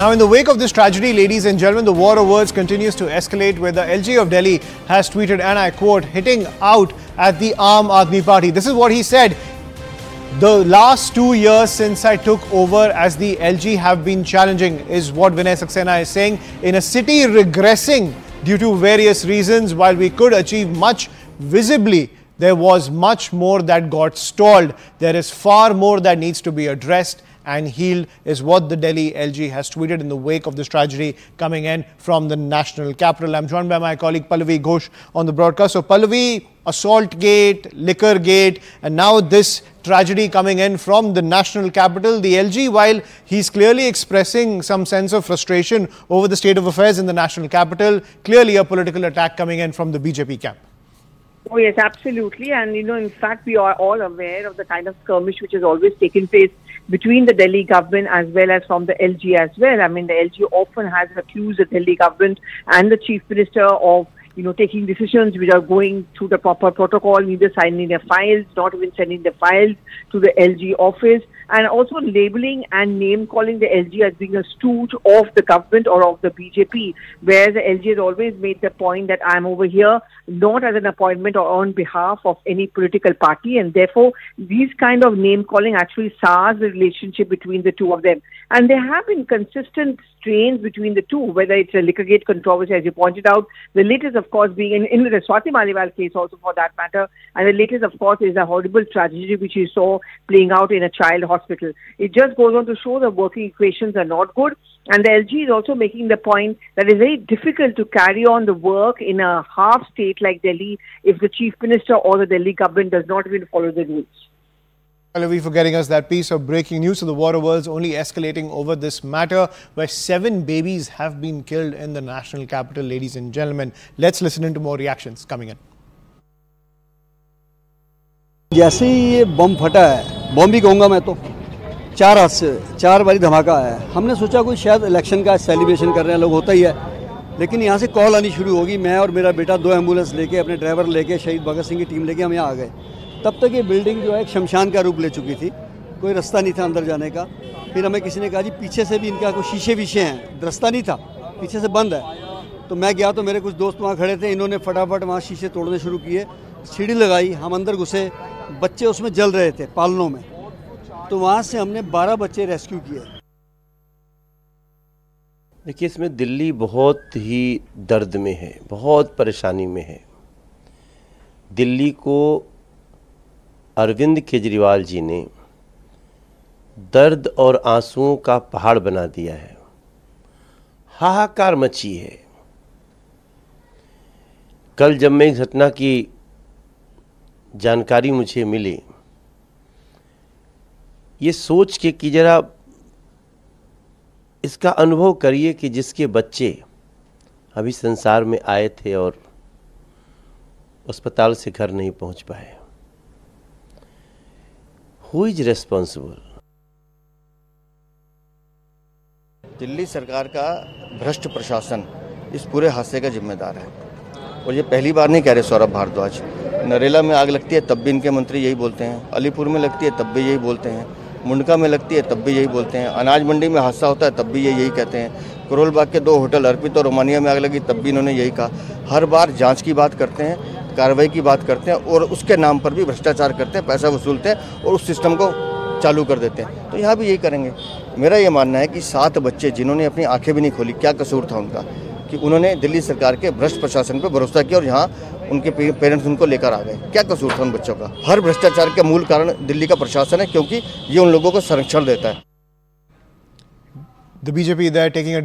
Now, in the wake of this tragedy, ladies and gentlemen, the war of words continues to escalate, where the LG of Delhi has tweeted, and I quote, hitting out at the Aam Aadmi Party. This is what he said. The last 2 years since I took over as the LG have been challenging, is what Vinay Saxena is saying. In a city regressing due to various reasons, while we could achieve much visibly, there was much more that got stalled. There is far more that needs to be addressed and healed, is what the Delhi LG has tweeted in the wake of this tragedy coming in from the national capital. I'm joined by my colleague Pallavi Ghosh on the broadcast. So Pallavi, assault gate, liquor gate, and now this tragedy coming in from the national capital. The LG, while he's clearly expressing some sense of frustration over the state of affairs in the national capital, clearly a political attack coming in from the BJP camp. Oh yes, absolutely. And in fact, we are all aware of the kind of skirmish which has always taken place between the Delhi government as well as from the LG as well. I mean, the LG often has accused the Delhi government and the Chief Minister of taking decisions which are going through the proper protocol, neither signing their files, not even sending the files to the LG office, and also labeling and name-calling the LG as being a stooge of the government or of the BJP, where the LG has always made the point that I'm over here not as an appointment or on behalf of any political party, and therefore these kind of name-calling actually sours the relationship between the two of them. And there have been consistent strains between the two, whether it's a Liquorgate controversy, as you pointed out, the latest, of course, being in the Swati Maliwal case also for that matter, and the latest, of course, is a horrible tragedy which you saw playing out in a child hospital. It just goes on to show the working equations are not good, and the LG is also making the point that it's very difficult to carry on the work in a half state like Delhi if the Chief Minister or the Delhi government does not even follow the rules. Pallavi for getting us that piece of breaking news. So the war of words only escalating over this matter, where 7 babies have been killed in the national capital, ladies and gentlemen. Let's listen into more reactions coming in. जैसे ही ये बम फटा है, बम भी कहूँगा मैं तो, 4 हादसे, 4 बारी धमाका आया है। हमने सोचा कोई शायद इलेक्शन का सेलिब्रेशन कर रहे हैं लोग, होता ही है, लेकिन यहाँ से कॉल आनी शुरू होगी। मैं और मेरा बेटा 2 एम्बुलेंस लेके, अपने ड्राइवर लेके, शहीद भगत सिंह की टीम लेके हम यहाँ आ गए। तब तक ये बिल्डिंग जो है एक शमशान का रूप ले चुकी थी, कोई रास्ता नहीं था अंदर जाने का। फिर हमें किसी ने कहा जी पीछे से भी इनका कोई शीशे वीशे हैं, रास्ता नहीं था, पीछे से बंद है। तो मैं गया तो मेरे कुछ दोस्त वहाँ खड़े थे, इन्होंने फटाफट वहाँ शीशे तोड़ने शुरू किए, सीढ़ी लगाई, हम अंदर घुसे, बच्चे उसमें जल रहे थे पालनों में, तो वहाँ से हमने 12 बच्चे रेस्क्यू किए। देखिए, इसमें दिल्ली बहुत ही दर्द में है, बहुत परेशानी में है। दिल्ली को अरविंद केजरीवाल जी ने दर्द और आंसुओं का पहाड़ बना दिया है। हाहाकार मची है। कल जब मैं इस घटना की जानकारी मुझे मिली, ये सोच के कि जरा इसका अनुभव करिए कि जिसके बच्चे अभी संसार में आए थे और अस्पताल से घर नहीं पहुंच पाए। Who is responsible? दिल्ली सरकार का भ्रष्ट प्रशासन इस पूरे हादसे का जिम्मेदार है। और ये पहली बार नहीं कह रहे सौरभ भारद्वाज। नरेला में आग लगती है तब भी इनके मंत्री यही बोलते हैं, अलीपुर में लगती है तब भी यही बोलते हैं, मुंडका में लगती है तब भी यही बोलते हैं, अनाज मंडी में हादसा होता है तब भी ये यही कहते हैं, करोल बाग के 2 होटल अर्पित और रोमानिया में आग लगी तब भी इन्होंने यही कहा। हर बार जांच की बात करते हैं, कार्रवाई की बात करते हैं और उसके नाम पर भी भ्रष्टाचार करते हैं, पैसा वसूलते हैं और उस सिस्टम को चालू कर देते हैं। तो यहाँ भी यही करेंगे। मेरा ये मानना है कि 7 बच्चे जिन्होंने अपनी आंखें भी नहीं खोली, क्या कसूर था उनका कि उन्होंने दिल्ली सरकार के भ्रष्ट प्रशासन पर भरोसा किया और यहाँ उनके पेरेंट्स उनको लेकर आ गए। क्या कसूर था उन बच्चों का? हर भ्रष्टाचार का मूल कारण दिल्ली का प्रशासन है, क्योंकि ये उन लोगों को संरक्षण देता है। The BJP there taking a